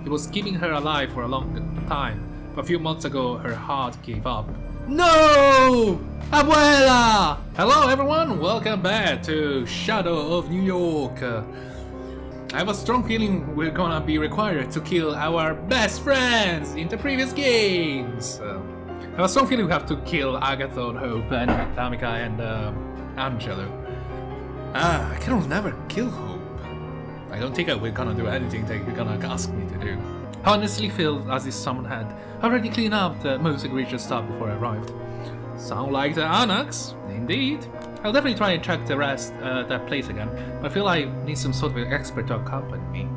It was keeping her alive for a long time. But a few months ago, her heart gave up. No! Abuela! Hello everyone, welcome back to Shadow of New York. I have a strong feeling we're gonna be required to kill our best friends in the previous games. I have a strong feeling we have to kill Agathon, Hope, and Tamika and Angelo. I can never kill Hope. I don't think we're gonna do anything that you're gonna ask me to do. I honestly feel as if someone had already cleaned up the most egregious stuff before I arrived. Sound like the Anarchs? Indeed. I'll definitely try and track the rest that place again, but I feel I need some sort of expert to accompany me.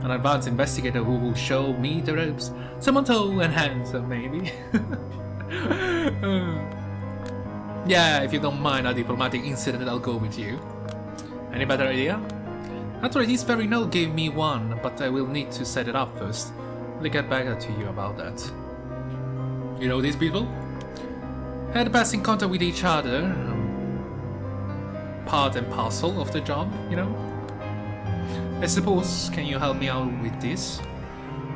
An advanced investigator who will show me the ropes. Someone tall and handsome, maybe. Yeah, if you don't mind a diplomatic incident, I'll go with you. Any better idea? Actually, this very note gave me one, but I will need to set it up first. I'll get back to you about that. You know these people? Had passing contact with each other. Part and parcel of the job, you know? I suppose, can you help me out with this?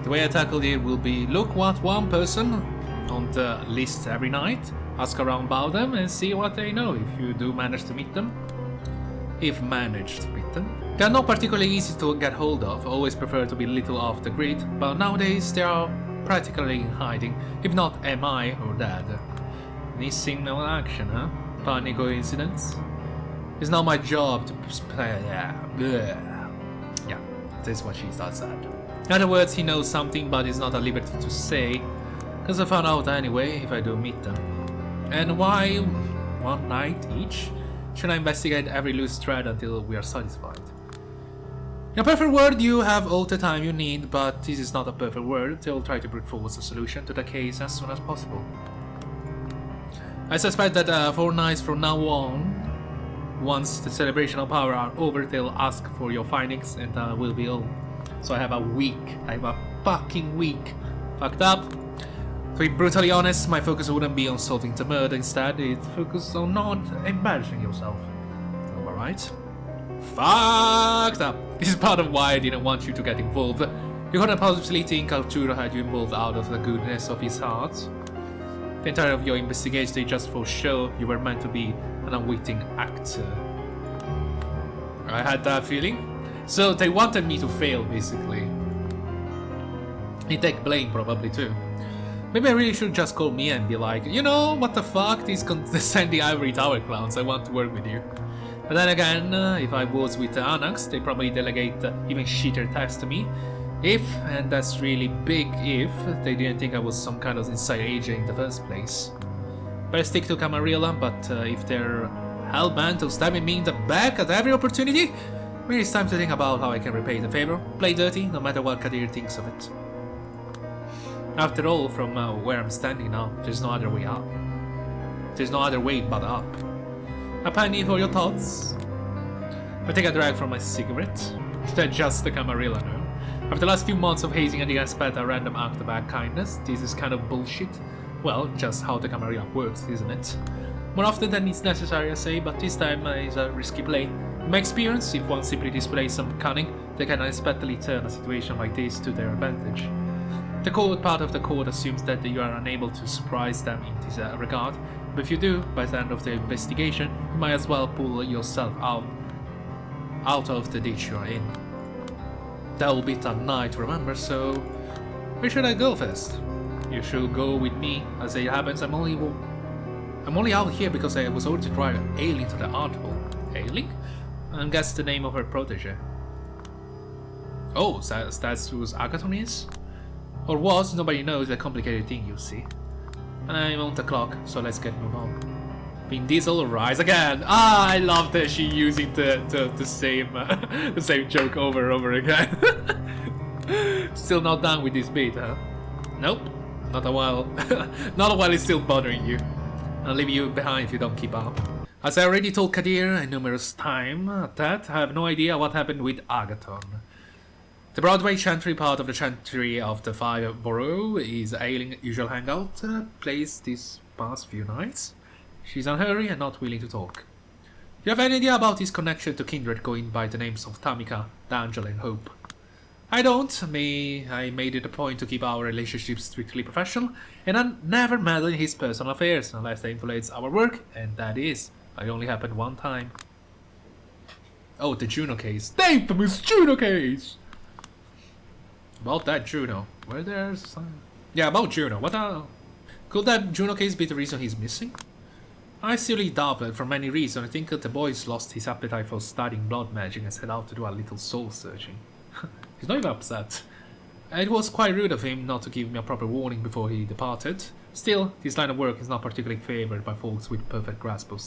The way I tackle it will be look what one person on the list every night, ask around about them and see what they know if you do manage to meet them. If managed to meet them. They are not particularly easy to get hold of, always prefer to be a little off the grid, but nowadays they are practically in hiding, if not MI or dead. Missing no action, huh? Funny coincidence? It's not my job to play. Yeah, that's what she starts at. In other words, he knows something, but it's not at liberty to say, because I found out anyway if I do meet them. And why one night each? Should I investigate every loose thread until we are satisfied? In a perfect world, you have all the time you need, but this is not a perfect world. They'll try to bring forward a solution to the case as soon as possible. I suspect that 4 nights from now on, once the celebration of power are over, they'll ask for your findings and will be all. So I have a week. I have a fucking week. Fucked up. To be brutally honest, my focus wouldn't be on solving the murder, instead it focused on not embarrassing yourself. Alright? Fucked up! This is part of why I didn't want you to get involved. You couldn't possibly think Arturo had you involved out of the goodness of his heart. The entire of your investigation is just for show. You were meant to be an unwitting actor. I had that feeling. So they wanted me to fail, basically. They take blame probably too. Maybe I really should just call Mia and be like, you know, what the fuck, these condescending ivory tower clowns, I want to work with you. But then again, if I was with the Anarchs, they probably delegate even shitter tasks to me. If, and that's really big if, they didn't think I was some kind of inside agent in the first place. Better stick to Camarilla, but if they're hell-bent on stabbing me in the back at every opportunity, maybe it's time to think about how I can repay the favor. Play dirty, no matter what Kadir thinks of it. After all, from where I'm standing now, there's no other way up. There's no other way but up. A penny for your thoughts? I take a drag from my cigarette. That's just the Camarilla now. After the last few months of hazing, I think I expect a random act of bad kindness. This is kind of bullshit. Well, just how the Camarilla works, isn't it? More often than it's necessary, I say, but this time is a risky play. In my experience, if one simply displays some cunning, they can unexpectedly turn a situation like this to their advantage. The code part of the code assumes that you are unable to surprise them in this regard, but if you do, by the end of the investigation, you might as well pull yourself out of the ditch you are in. That will be the night, remember, so where should I go first? You should go with me. As it happens, I'm only out here because I was ordered to drive Ailing to the art hall. Ailing? And guess the name of her protege. Oh, that's who Agathon is? Or was, nobody knows, a complicated thing, you see. I'm on the clock, so let's get move on. Vin Diesel, rise again! Ah, I love that she using the same joke over and over again. Still not done with this beat, huh? Nope, not a while. Not a while it's still bothering you. I'll leave you behind if you don't keep up. As I already told Kadir numerous times, that I have no idea what happened with Agathon. The Broadway chantry part of the chantry of the 5 borough is Ailing's usual hangout place these past few nights. She's in a hurry and not willing to talk. Do you have any idea about his connection to kindred going by the names of Tamika, D'Angelo and Hope? I don't. I made it a point to keep our relationship strictly professional, and I never meddle in his personal affairs unless that influences our work, and that is. It only happened one time. Oh, the Juno case. The infamous Juno case! About that Juno. Where there's... Yeah, about Juno. Could that Juno case be the reason he's missing? I seriously doubt that for many reasons. I think that the boy's lost his appetite for studying blood magic and set out to do a little soul searching. He's not even upset. It was quite rude of him not to give me a proper warning before he departed. Still, this line of work is not particularly favoured by folks with perfect grasp of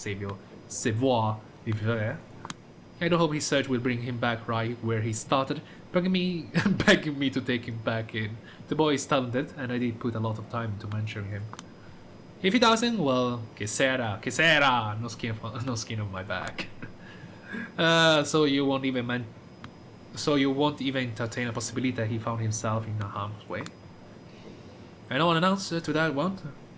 savoir-vivre. I do hope his search will bring him back right where he started, begging me to take him back in. The boy is talented, and I did put a lot of time into mentoring him. If he doesn't, well, que sera, no skin on my back. So you won't even entertain a possibility that he found himself in harm's way. I know an answer to that one.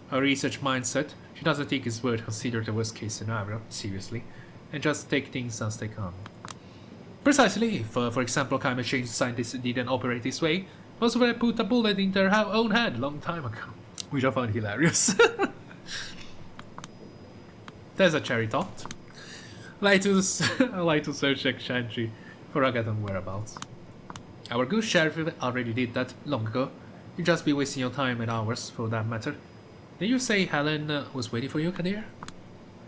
Her research mindset. She doesn't take his word, consider the worst case scenario seriously, and just take things as they come. Precisely, if, for example, climate change scientists didn't operate this way, most of them put a bullet in their own head a long time ago, which I found hilarious. There's a cherry thought. I like to search Exchange for Agathon whereabouts. Our good sheriff already did that long ago. You'd just be wasting your time and ours, for that matter. Did you say Helen was waiting for you, Kadir?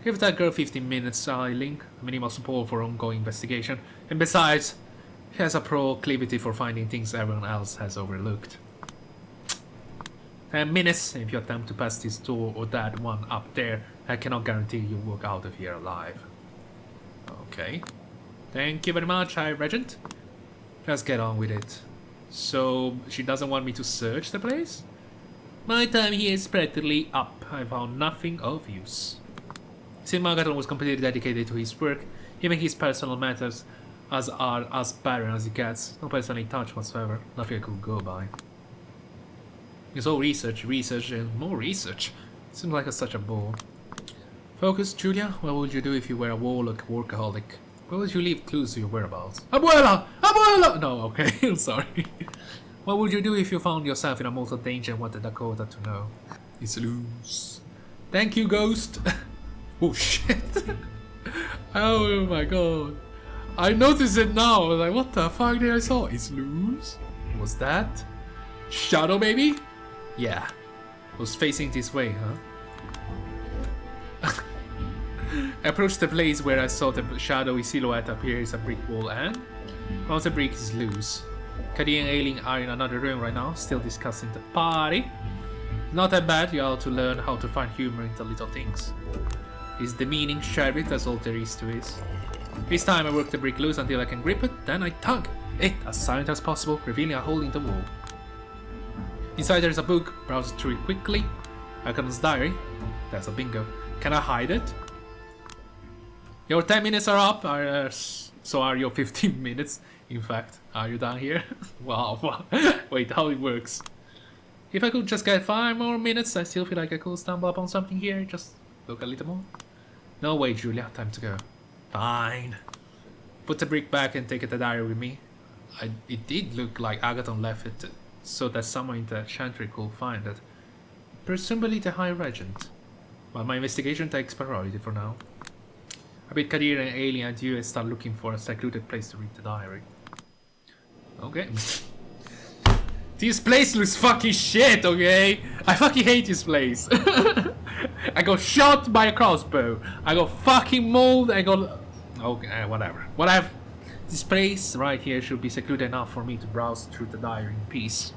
Give that girl 15 minutes, Link. Minimal support for ongoing investigation. And besides, she has a proclivity for finding things everyone else has overlooked. 10 minutes. If you attempt to pass this door or that one up there, I cannot guarantee you'll walk out of here alive. Okay. Thank you very much, High Regent. Let's get on with it. So, she doesn't want me to search the place? My time here is practically up. I found nothing of use. Since Agathon was completely dedicated to his work, even his personal matters are as barren as it gets. No personal touch whatsoever. Nothing I could go by. It's all research, and more research. Seems like such a bore. Focus, Julia. What would you do if you were a warlock workaholic? Where would you leave clues to your whereabouts? Abuela! Abuela! No, okay, I'm sorry. What would you do if you found yourself in a mortal danger and wanted Dakota to know? It's loose. Thank you, Ghost. Oh shit. Oh my god. I noticed it now. I was like, what the fuck did I saw? It's loose? Was that Shadow, baby? Yeah. Was facing this way, huh? I approached the place where I saw the shadowy silhouette appear as a brick wall, and one of the bricks is loose. Kadir and Aileen are in another room right now, still discussing the party. Not that bad, you ought to learn how to find humor in the little things. Is the meaning share it, that's all there is to it. This time I work the brick loose until I can grip it, then I tug it as silent as possible, revealing a hole in the wall. Inside there is a book, browse through it quickly. Agathon's diary, that's a bingo. Can I hide it? Your 10 minutes are up, so are your 15 minutes. In fact, are you down here? Wow. Wait, how it works? If I could just get 5 more minutes, I still feel like I could stumble upon something here. Just look a little more. No way, Julia, time to go. Fine. Put the brick back and take the diary with me. It did look like Agathon left it so that someone in the chantry could find it. Presumably the High Regent. But my investigation takes priority for now. I bid Kadir and Aileen adieu and start looking for a secluded place to read the diary. Okay. This place looks fucking shit, okay? I fucking hate this place. I got shot by a crossbow. I got fucking mauled. I got... Okay, whatever. Whatever. This place right here should be secluded enough for me to browse through the diary in peace.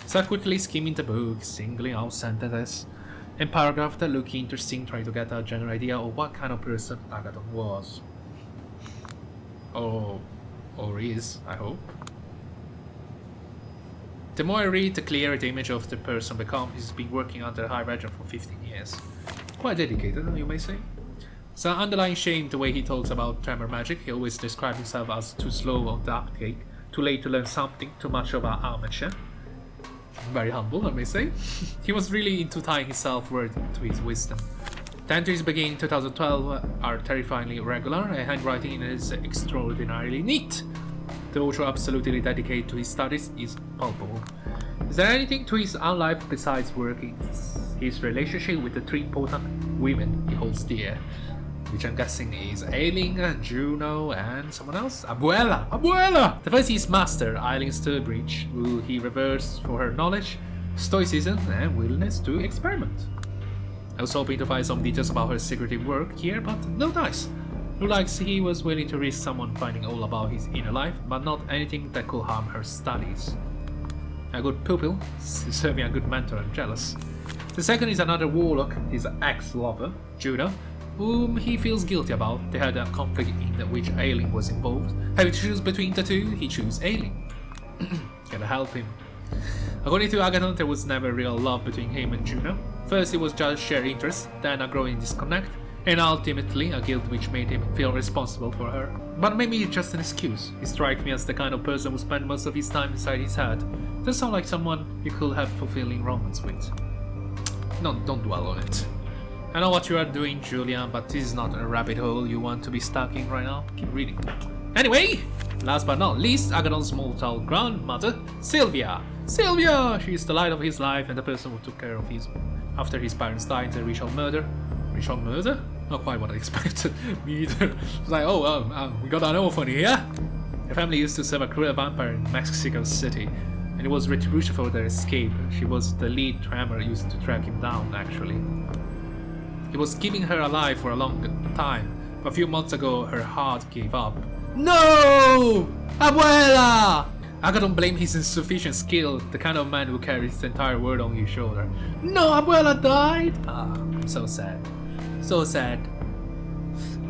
So quickly skimming the book, singling out sentences and paragraphs that look interesting, trying to get a general idea of what kind of person Agathon was. Or is, I hope. The more I read, the clearer the image of the person becomes. He's been working under the High Regent for 15 years. Quite dedicated, you may say. Some underlying shame the way he talks about tremor magic. He always describes himself as too slow on the uptake, too late to learn something, too much of an amateur. Very humble, I may say. He was really into tying his self-worth to his wisdom. The entries beginning in 2012 are terrifyingly irregular, and handwriting is extraordinarily neat. The author absolutely dedicated to his studies is palpable. Is there anything to his own life besides working? His relationship with the three important women he holds dear, which I'm guessing is Aileen, Juno, and someone else? Abuela! Abuela! The first is Master, Aileen Sturbridge, who he reveres for her knowledge, stoicism, and willingness to experiment. I was hoping to find some details about her secretive work here, but no dice. Looked like he was willing to risk someone finding all about his inner life, but not anything that could harm her studies. A good pupil, serving a good mentor, and jealous. The second is another warlock, his ex-lover, Juno, whom he feels guilty about. They had a conflict in which Aileen was involved. Having to choose between the two, he chose Aileen. Gotta help him. According to Agathon, there was never real love between him and Juno. First it was just shared interest, then a growing disconnect, and ultimately a guilt which made him feel responsible for her. But maybe it's just an excuse. He strikes me as the kind of person who spends most of his time inside his head. Doesn't sound like someone you could have fulfilling romance with. No, don't dwell on it. I know what you are doing, Julia, but this is not a rabbit hole you want to be stuck in right now. Keep reading. Anyway, last but not least, Agathon's mortal grandmother, Sylvia. Sylvia! She is the light of his life and the person who took care of his after his parents died in the ritual murder. Ritual murder? Not quite what I expected. Me either. It's like, we got an orphan here. Her family used to serve a cruel vampire in Mexico City, and it was retribution for their escape. She was the lead trammer used to track him down, actually. He was keeping her alive for a long time, but a few months ago her heart gave up. No! Abuela! Agathon blamed his insufficient skill, the kind of man who carries the entire world on his shoulder. No, Abuela died! I'm so sad. So sad.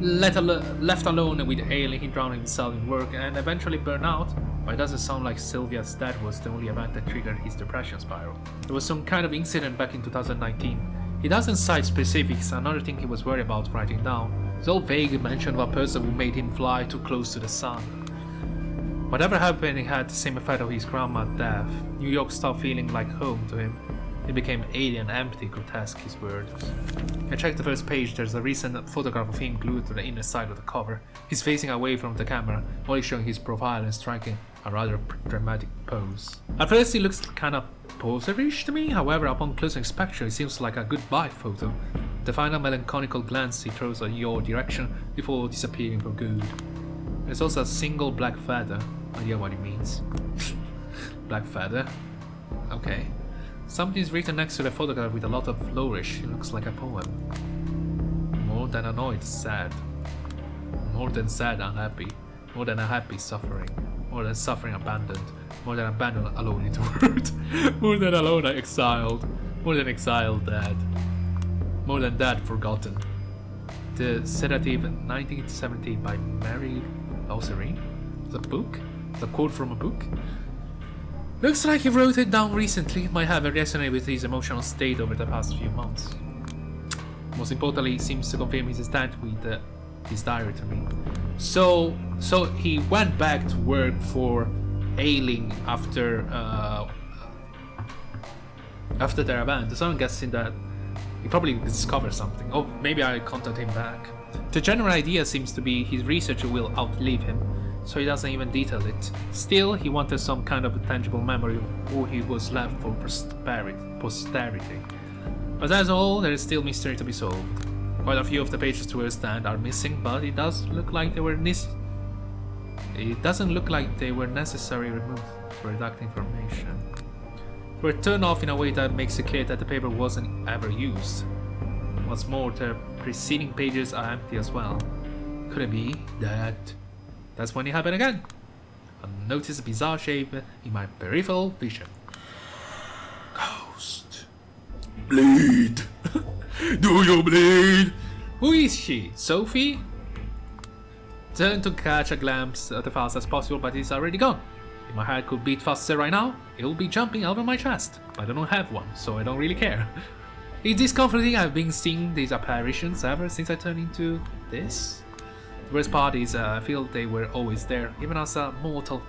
Left alone with Aileen, he drowned himself in work and eventually burned out. But it doesn't sound like Sylvia's death was the only event that triggered his depression spiral. There was some kind of incident back in 2019. He doesn't cite specifics, another thing he was worried about writing down. It's all vague mention of a person who made him fly too close to the sun. Whatever happened, it had the same effect of his grandma's death. New York stopped feeling like home to him. It became alien, empty, grotesque, his words. I checked the first page. There's a recent photograph of him glued to the inner side of the cover. He's facing away from the camera, only showing his profile and striking a rather dramatic pose. At first he looks kinda poserish to me, however upon closer inspection it seems like a goodbye photo. The final melancholical glance he throws in your direction before disappearing for good. There's also a single black feather. I get what it means. Black feather? Okay. Something's written next to the photograph with a lot of flourish. It looks like a poem. More than annoyed, sad. More than sad, unhappy. More than unhappy, suffering. More than suffering, abandoned. More than abandoned, alone in the world. More than alone, exiled. More than exiled, dead. More than dead, forgotten. The Sedative 1970 by Mary Ossery. It's a book? It's a quote from a book? Looks like he wrote it down recently. It might have resonated with his emotional state over the past few months. Most importantly, it seems to confirm his stand with his diary to me. So he went back to work for Aileen after their event. So I'm guessing that he probably discovered something. Oh, maybe I contact him back. The general idea seems to be his research will outlive him, so he doesn't even detail it. Still, he wanted some kind of tangible memory of who he was left for posterity. But as all, there is still mystery to be solved. Quite a few of the pages towards the end are missing, but it doesn't look like they were necessarily removed to redact information. They were turned off in a way that makes it clear that the paper wasn't ever used. What's more, the preceding pages are empty as well. Could it be that that's when it happened again? I noticed a bizarre shape in my peripheral vision. Ghost. Bleed. Do you bleed? Who is she? Sophie? Turn to catch a glimpse at the fast as possible, but it's already gone. If my heart could beat faster right now, it would be jumping out of my chest. I don't have one, so I don't really care. It's discomforting. I've been seeing these apparitions ever since I turned into this. The worst part is I feel they were always there. Even as a mortal,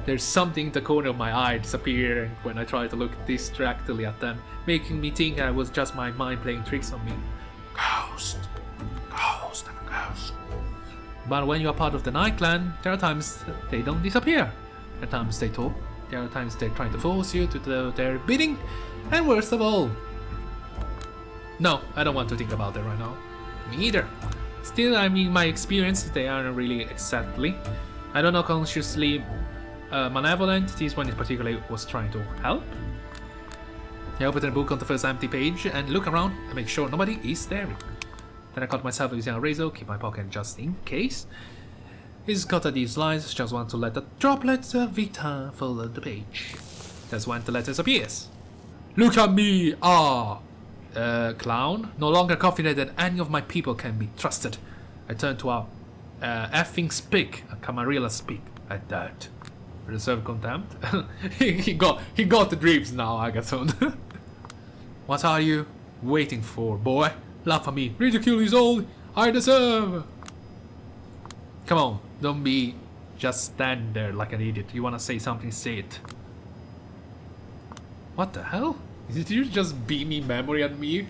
there's something in the corner of my eye disappearing when I try to look distractedly at them, making me think I was just my mind playing tricks on me. Ghost. Ghost. Ghost. But when you are part of the Night Clan, there are times they don't disappear. There are times they talk. There are times they're trying to force you to do their bidding. And worst of all... No, I don't want to think about that right now. Me either. Still, I mean, my experience, they aren't really exactly. I don't know consciously malevolent. This one in particular was trying to help. I opened the book on the first empty page and look around and make sure nobody is staring. Then I caught myself using a razor, keep my pocket just in case. It's got these lines, just want to let the droplets of Vita follow the page. That's when the letters appears. Look at me, clown. No longer confident that any of my people can be trusted. I turn to a effing speak, a Camarilla speak, at that. Reserve contempt. he got the dreams now, Agathon. What are you waiting for, boy? Laugh at me. Ridicule is all I deserve. Come on, don't be just stand there like an idiot. You wanna say something, say it. What the hell? Did you just beam memory at me?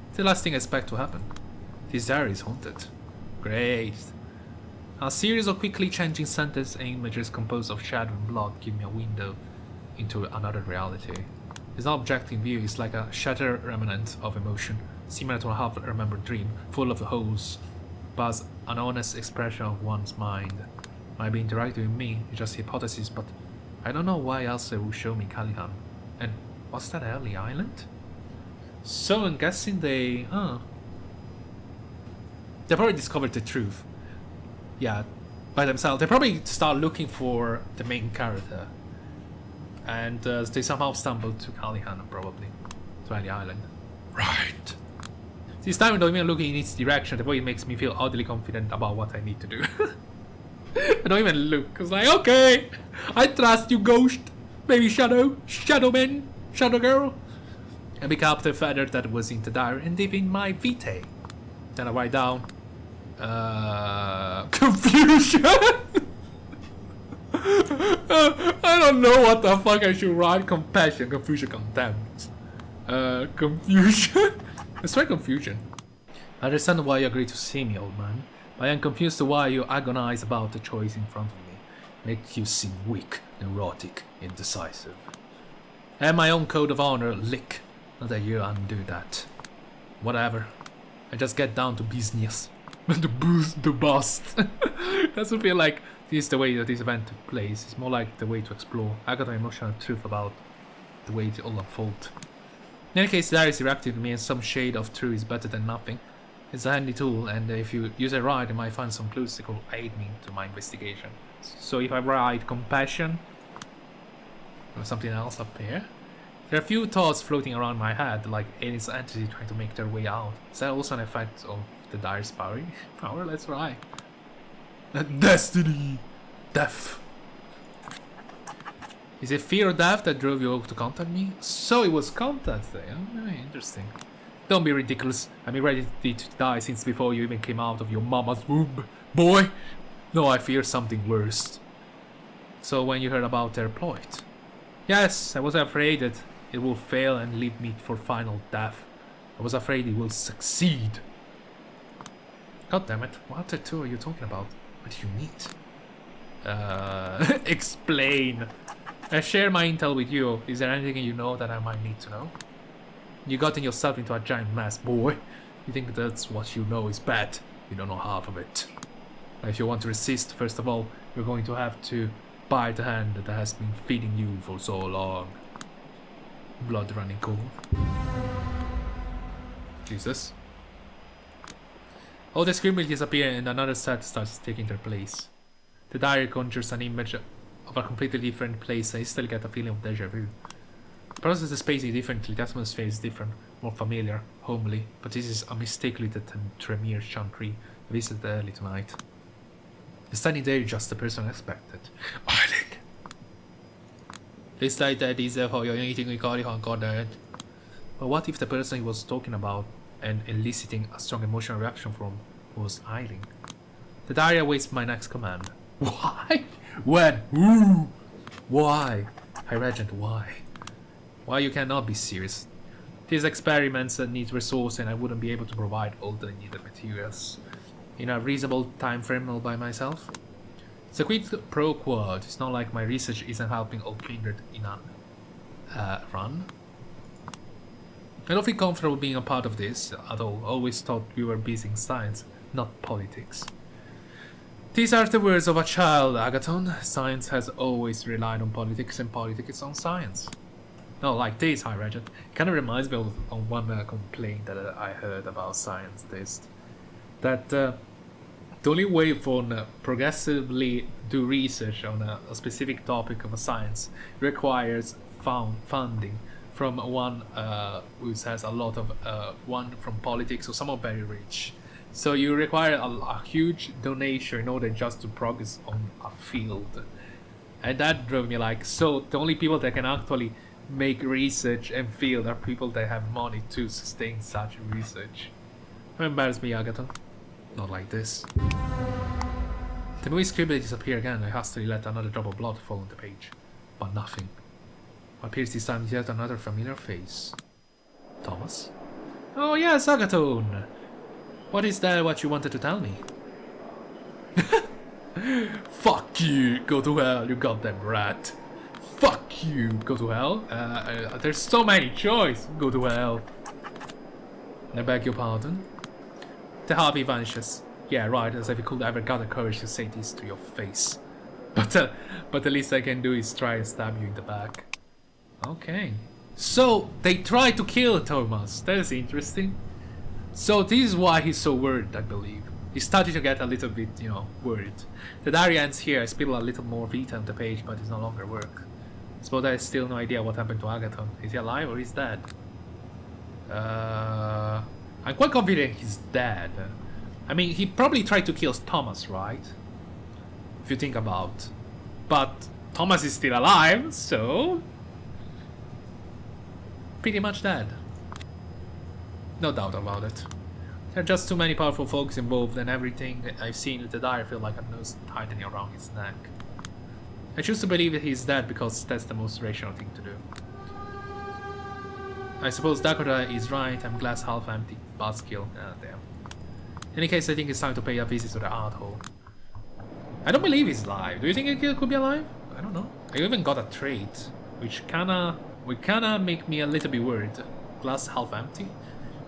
It's the last thing I expect to happen. This diary is haunted. Great. A series of quickly changing sentences and images composed of shadow and blood give me a window into another reality. It's not objective view, it's like a shattered remnant of emotion, similar to a half-remembered dream, full of holes, but an honest expression of one's mind. Might be interacting with me, it's just hypothesis, but I don't know why else it will show me Calihan. And what's that early island? So I'm guessing they probably discovered the truth. Yeah, by themselves. They probably start looking for the main character. And they somehow stumbled to Calihan, probably. To Early Island. Right. This time I don't even look in its direction, the way it makes me feel oddly confident about what I need to do. I don't even look, it's like, okay, I trust you, ghost, baby shadow, shadow man, shadow girl. I pick up the feather that was in the diary and dip in my vitae. Then I write down, confusion. I don't know what the fuck I should write. Compassion, confusion, contempt. Confusion? Let's try confusion. I understand why you agreed to see me, old man. But I am confused to why you agonize about the choice in front of me. Make you seem weak, neurotic, indecisive. I have my own code of honor, lick. Not that you undo that. Whatever. I just get down to business. the bust. Doesn't feel like this is the way that this event took place. It's more like the way to explore. I got an emotional truth about the way it all unfolded. In any case, Darius reacted to me, and some shade of truth is better than nothing. It's a handy tool, and if you use it right, you might find some clues that could aid me to my investigation. So if I write compassion, or something else up here, there are a few thoughts floating around my head, like any entity trying to make their way out. Is that also an effect of the dire's power? Let's try. Destiny! Death! Is it fear of death that drove you to contact me? So it was contact there. Very interesting. Don't be ridiculous. I've been ready to die since before you even came out of your mama's womb. Boy! No, I fear something worse. So when you heard about their ploy? Yes, I was afraid that it will fail and leave me for final death. I was afraid it will succeed. God damn it, what tattoo are you talking about? What do you need? Explain. I share my intel with you. Is there anything you know that I might need to know? You gotten yourself into a giant mess, boy. You think that's what you know is bad. You don't know half of it. If you want to resist, first of all, you're going to have to bite the hand that has been feeding you for so long. Blood running cold. Jesus. All the screen will disappear and another set starts taking their place. The diary conjures an image of a completely different place. I still get a feeling of deja vu. Process the space is differently, the atmosphere is different, more familiar, homely, but this is a mistakenly the Tremere Chantry I visited early tonight. Standing there is just the person I expected. Eiling! Looks like that is how you're eating with Calihan, goddamn. But what if the person he was talking about and eliciting a strong emotional reaction from was Eiling? The diary awaits my next command. Why? When? Who? Why? High Regent, why? Why you cannot be serious? These experiments need resources and I wouldn't be able to provide all the needed materials. in a reasonable time frame all by myself. It's a quid pro quo. It's not like my research isn't helping all kindred in a run. I don't feel comfortable being a part of this at all. Always thought we were busy in science, not politics. These are the words of a child, Agathon. Science has always relied on politics and politics on science. No, like this, High Regent. It kind of reminds me of one complaint that I heard about science. That the only way for progressively do research on a specific topic of a science requires funding from one who has a lot of one from politics or someone very rich. So you require a huge donation in order just to progress on a field. And that drove me like, so the only people that can actually make research and field are people that have money to sustain such research. Don't embarrass me, Agathon. Not like this. The movie scribbler disappeared again. I hastily let another drop of blood fall on the page. But nothing. What appears this time yet another familiar face. Thomas? Oh yes, Agathon! What is that what you wanted to tell me? Fuck you! Go to hell, you goddamn rat! Fuck you! Go to hell? There's so many choices! Go to hell! I beg your pardon? The harpy vanishes. Yeah, right, as if I could ever gather courage to say this to your face. But the least I can do is try and stab you in the back. Okay. So, they tried to kill Thomas. That is interesting. So this is why he's so worried, I believe. He started to get a little bit, worried. The diary ends here. I spill a little more vita on the page, but it's no longer work. I suppose I still no idea what happened to Agathon. Is he alive or is dead? I'm quite confident he's dead. I mean, he probably tried to kill Thomas, right? If you think about. But Thomas is still alive, so... pretty much dead. No doubt about it. There are just too many powerful folks involved, and everything I've seen with the diary feel like a noose tightening around his neck. I choose to believe that he's dead because that's the most rational thing to do. I suppose Dakota is right. I'm glass half empty. Buzzkill. Ah, damn. In any case, I think it's time to pay a visit to the art hall. I don't believe he's alive. Do you think he could be alive? I don't know. I even got a trait, which kinda make me a little bit worried. Glass half empty.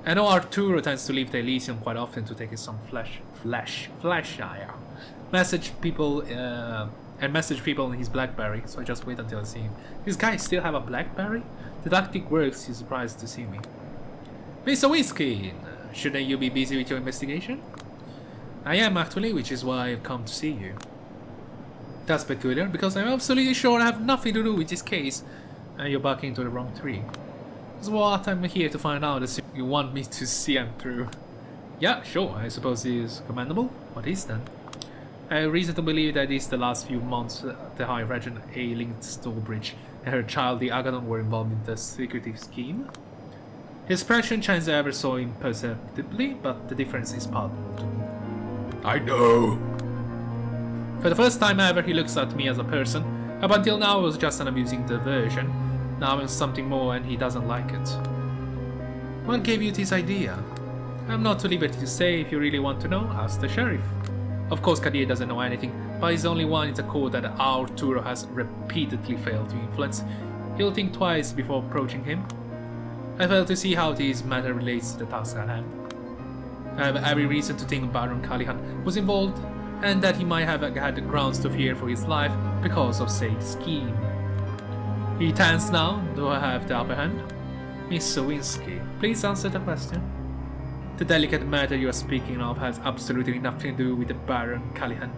I know Arturo tends to leave the Elysium quite often to take some flesh message people in his BlackBerry, so I just wait until I see him. This guy still have a BlackBerry? The tactic works, he's surprised to see me. Mr. Whiskey, shouldn't you be busy with your investigation? I am actually, which is why I've come to see you. That's peculiar, because I'm absolutely sure I have nothing to do with this case, and you're barking into the wrong tree. That's what I'm here to find out, as you want me to see him through. Yeah, sure, I suppose he is commendable. What is then? I have reason to believe that it's the last few months the High Regent Ailing Stallbridge and her child the Agathon were involved in the secretive scheme. His expression changes ever so imperceptibly, but the difference is palpable to me. I know! For the first time ever, he looks at me as a person. Up until now, it was just an amusing diversion. Now it's something more, and he doesn't like it. What gave you this idea? I'm not at liberty to say. If you really want to know, ask the sheriff. Of course, Kadir doesn't know anything, but he's the only one in the court that Arturo has repeatedly failed to influence. He'll think twice before approaching him. I fail to see how this matter relates to the task at hand. I have every reason to think Baron Callahan was involved, and that he might have had grounds to fear for his life because of said scheme. He tends now. Do I have the upper hand? Miss Sawinski, please answer the question. The delicate matter you are speaking of has absolutely nothing to do with the Baron Callahan.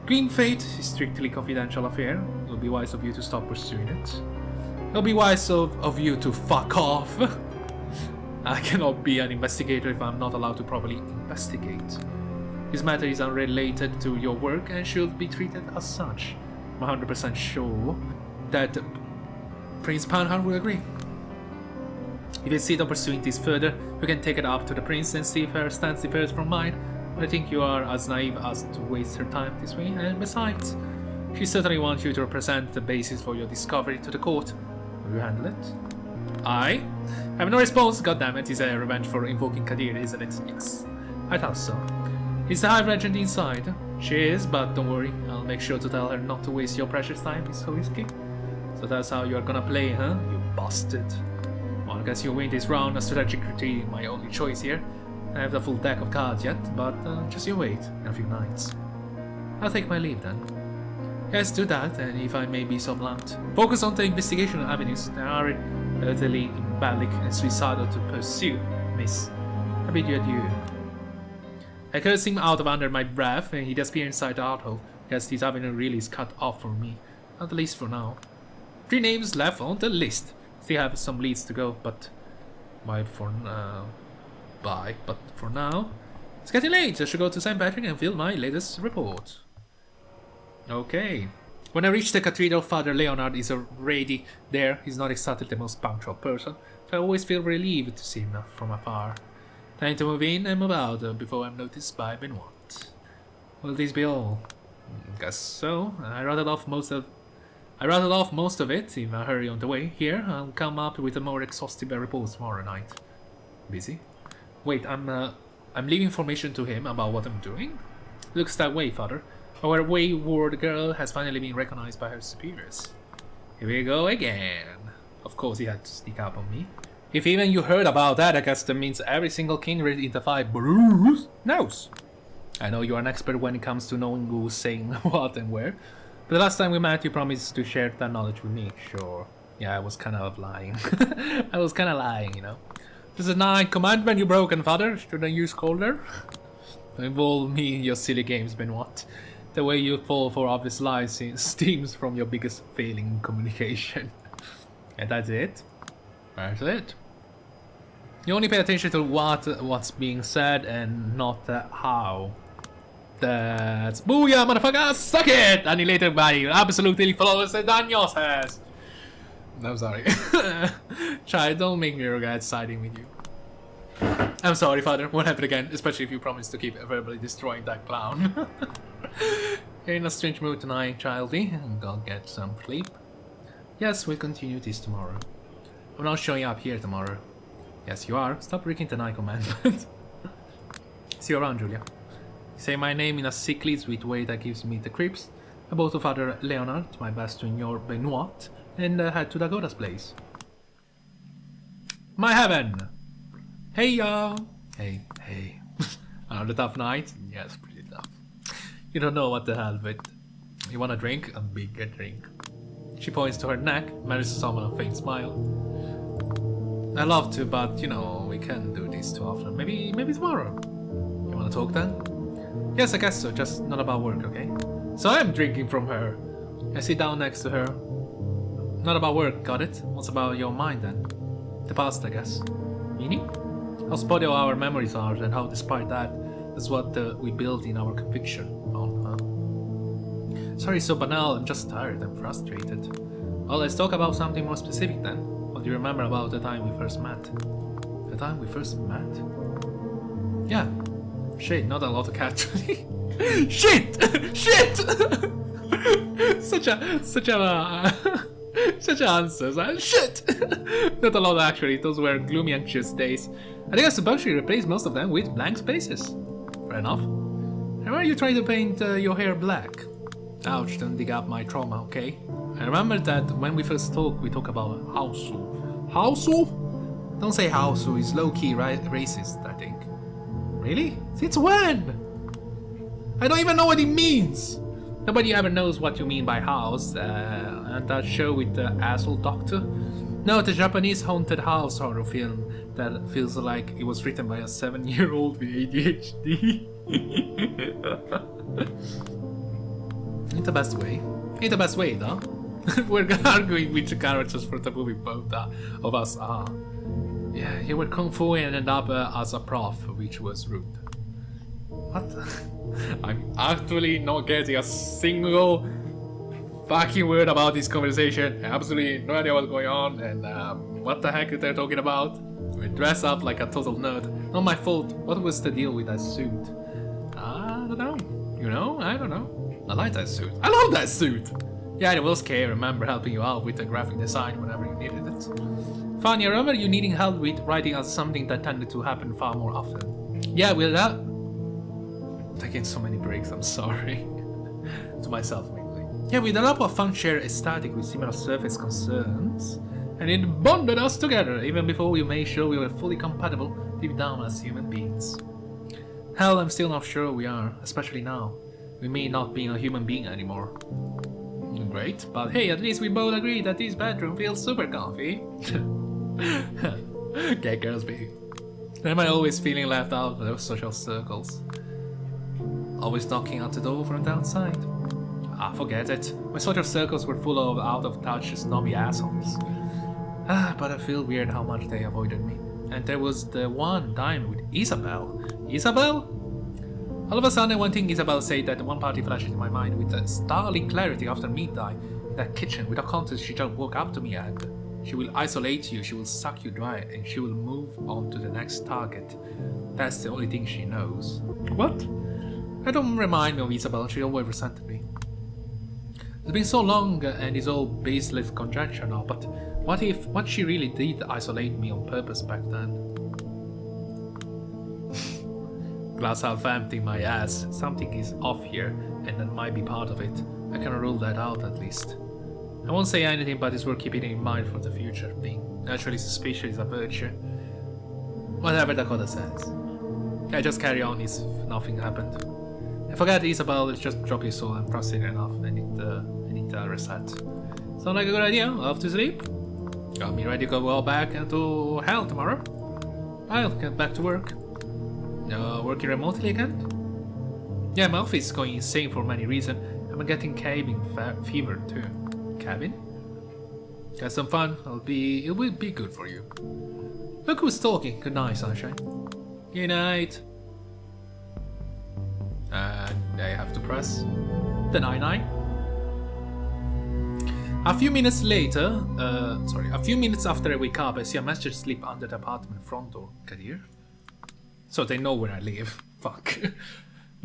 Green Fate is strictly confidential affair. It will be wise of you to stop pursuing it. It will be wise of you to fuck off. I cannot be an investigator if I'm not allowed to properly investigate. This matter is unrelated to your work and should be treated as such. I'm 100% sure that Prince Panhard will agree. If you insist on pursuing this further, you can take it up to the prince and see if her stance differs from mine. But I think you are as naive as to waste her time this way, and besides, she certainly wants you to represent the basis for your discovery to the court. Will you handle it? I have no response. Goddammit, it's a revenge for invoking Kadir, isn't it? Yes, I thought so. Is the High Regent inside? She is, but don't worry, I'll make sure to tell her not to waste your precious time, Miss Whiskey. So that's how you're gonna play, huh? You bastard. Well, I guess you win this round, a strategic retreat, my only choice here. I have the full deck of cards yet, but just you wait, in a few nights. I'll take my leave then. Yes, do that, and if I may be so blunt. Focus on the investigation avenues that are utterly imballic and suicidal to pursue, miss. I bid you adieu. I cursed him out of under my breath, and he disappeared inside the alcove. Guess this avenue really is cut off for me, at least for now. 3 names left on the list. Still have some leads to go, but for now, it's getting late. I should go to St. Patrick and fill my latest report. Okay. When I reach the cathedral, Father Leonard is already there. He's not exactly the most punctual person, so I always feel relieved to see him from afar. Time to move in and move out before I'm noticed by Benoit. Will this be all? Guess so. I rattled off most of it in a hurry on the way. Here, I'll come up with a more exhaustive report tomorrow night. Busy? Wait, I'm leaving information to him about what I'm doing? Looks that way, Father. Our wayward girl has finally been recognized by her superiors. Here we go again. Of course he had to sneak up on me. If even you heard about that, I guess that means every single kindred in the 5 Bruce knows. I know you're an expert when it comes to knowing who's saying what and where. But the last time we met, you promised to share that knowledge with me. Sure. Yeah, I was kind of lying. I was kind of lying, you know. This is a 9th commandment you broken, Father. Shouldn't you scold her? Don't involve me in your silly games, Benoit. The way you fall for obvious lies stems from your biggest failing in communication. And that's it. That's it. You only pay attention to what's being said and not how. That's booyah, motherfucker! Suck it! Annihilated by absolutely flawless Daniel says. No, sorry. Try, don't make me regret siding with you. I'm sorry, Father. Won't happen again, especially if you promise to keep verbally destroying that clown. You're in a strange mood tonight, childie. Go get some sleep. Yes, we'll continue this tomorrow. I'm not showing up here tomorrow. Yes, you are. Stop breaking the 9th commandment. See you around, Julia. Say my name in a sickly, sweet way that gives me the creeps. I bow to Father Leonard, my best to ignore Benoit, and head to Dagota's place. My heaven! Hey, y'all! Hey. Another tough night? Yes, pretty tough. You don't know what the hell, but you want a drink? A bigger drink. She points to her neck, manages to summon a faint smile. I love to, but you know, we can't do this too often. Maybe tomorrow. You wanna talk then? Yes, I guess so, just not about work, okay? So I'm drinking from her. I sit down next to her. Not about work, got it? What's about your mind then? The past, I guess. Meaning? How spotty our memories are, and how despite that, that's what we build in our conviction on, huh? Sorry, so banal, I'm just tired and frustrated. Well, let's talk about something more specific then. What do you remember about the time we first met? The time we first met? Yeah. Shit, not a lot of actually. Shit! Such answers. Shit! Not a lot actually. Those were gloomy, anxious days. I think I suppose she replaced most of them with blank spaces. Fair enough. And why are you trying to paint your hair black? Ouch, don't dig up my trauma, okay? I remember that when we first talked, we talked about Hausu. Hausu? Don't say Hausu, it's low-key racist, I think. Really? Since when? I don't even know what it means! Nobody ever knows what you mean by house, and that show with the asshole doctor? No, the Japanese haunted house horror film that feels like it was written by a 7-year-old with ADHD. In the best way. In the best way, though. We're arguing which characters for the movie both of us are. Yeah, you were kung fu and ended up as a prof, which was rude. What? I'm actually not getting a single fucking word about this conversation. Absolutely no idea what's going on and what the heck they're talking about. We dress up like a total nerd. Not my fault. What was the deal with that suit? I don't know. You know? I don't know. I like that suit. I love that suit! Yeah, it was okay. I remember helping you out with the graphic design whenever you needed it. Funny, I remember you needing help with writing as something that tended to happen far more often. Yeah, well taking so many breaks, I'm sorry. To myself, mainly. Yeah, we developed a fun shared aesthetic with similar surface concerns, and it bonded us together, even before we made sure we were fully compatible deep down as human beings. Hell, I'm still not sure we are, especially now. We may not be a human being anymore. Great, but hey, at least we both agree that this bedroom feels super comfy. Gay girls be. Am I always feeling left out of those social circles? Always knocking at the door from the outside? Ah, forget it. My social circles were full of out-of-touch, snobby assholes. Ah, but I feel weird how much they avoided me. And there was the one time with Isabel. Isabel? All of a sudden, one thing Isabel said that one party flashed in my mind with a startling clarity after midnight in that kitchen. Without context, she just woke up to me and she will isolate you, she will suck you dry, and she will move on to the next target. That's the only thing she knows. What? I don't remind me of Isabel, she always resented me. It's been so long and it's all baseless conjecture now, but what she really did isolate me on purpose back then? Glass half empty, my ass. Something is off here, and that might be part of it. I can rule that out at least. I won't say anything, but it's worth keeping in mind for the future. Being naturally suspicious is a virtue. Whatever Dakota says. I just carry on as if nothing happened. I forget Isabel, let's just drop your soul. I'm frustrated enough. I need a reset. Sound like a good idea? Off to sleep? Got me ready to go back into hell tomorrow. I'll get back to work. Working remotely again? Yeah, my office is going insane for many reasons. I'm getting cabin fever too. Cabin? Have some fun. It will be good for you. Look who's talking. Good night, sunshine. Good night. And I have to press the 99. A few minutes after I wake up, I see a message slip under the apartment front door. Kadir? So they know where I live. Fuck.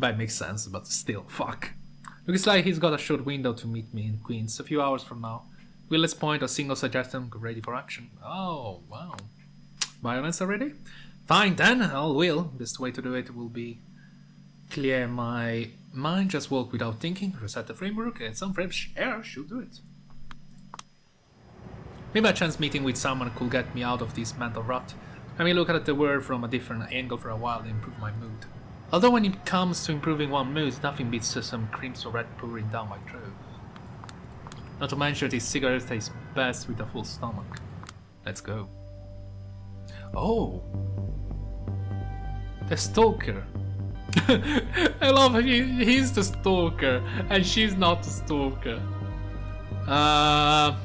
That makes sense, but still, fuck. Looks like he's got a short window to meet me in Queens a few hours from now. Will let's point a single suggestion ready for action. Oh, wow. Violence already? Fine then, I'll will. Best way to do it will be clear my mind, just walk without thinking, reset the framework, and some fresh air should do it. Maybe a chance meeting with someone could get me out of this mental rut. I may look at the world from a different angle for a while and improve my mood. Although when it comes to improving one mood, nothing beats some crimson red pouring down my throat. Not to mention this cigarette tastes best with a full stomach. Let's go. Oh! The stalker! I love how he's the stalker and she's not the stalker. I'm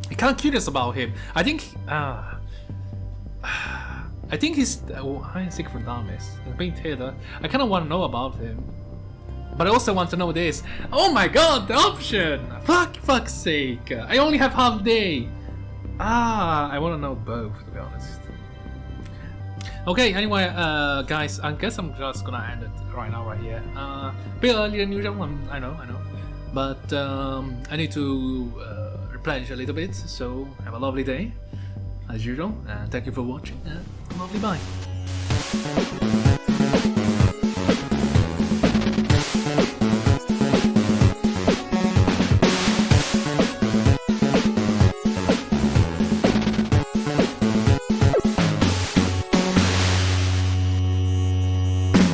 kinda curious about him. I think he's I'm sick for dummies. Being Taylor. I kinda wanna know about him. But I also want to know this. Oh my god, the option! Fuck's sake. I only have half day. I wanna know both, to be honest. Okay, anyway, guys, I guess I'm just gonna end it right now, right here. A bit earlier than usual, I know. But I need to replenish a little bit, so have a lovely day, as usual. And thank you for watching, and a lovely bye.